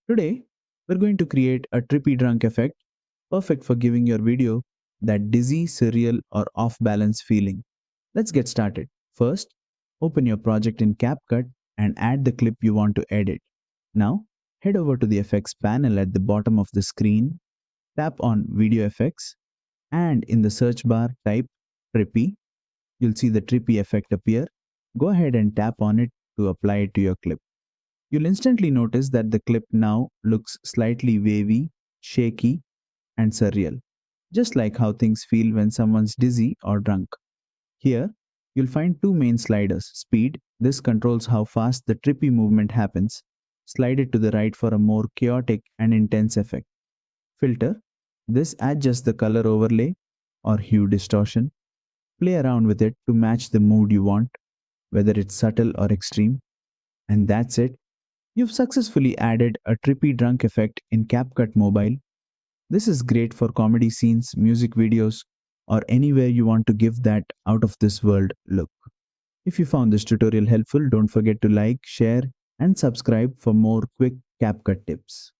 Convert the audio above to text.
Today, we're going to create a trippy drunk effect, perfect for giving your video that dizzy, surreal, or off balance feeling. Let's get started. First, open your project in CapCut and add the clip you want to edit. Now, head over to the effects panel at the bottom of the screen, tap on Video Effects, and in the search bar, type Trippy. You'll see the Trippy effect appear. Go ahead and tap on it to apply it to your clip. You'll instantly notice that the clip now looks slightly wavy, shaky, and surreal, just like how things feel when someone's dizzy or drunk. Here, you'll find two main sliders. Speed, this controls how fast the trippy movement happens. Slide it to the right for a more chaotic and intense effect. Filter, this adjusts the color overlay or hue distortion. Play around with it to match the mood you want, whether it's subtle or extreme. And that's it. You've successfully added a trippy drunk effect in CapCut Mobile. This is great for comedy scenes, music videos, or anywhere you want to give that out of this world look. If you found this tutorial helpful, don't forget to like, share, and subscribe for more quick CapCut tips.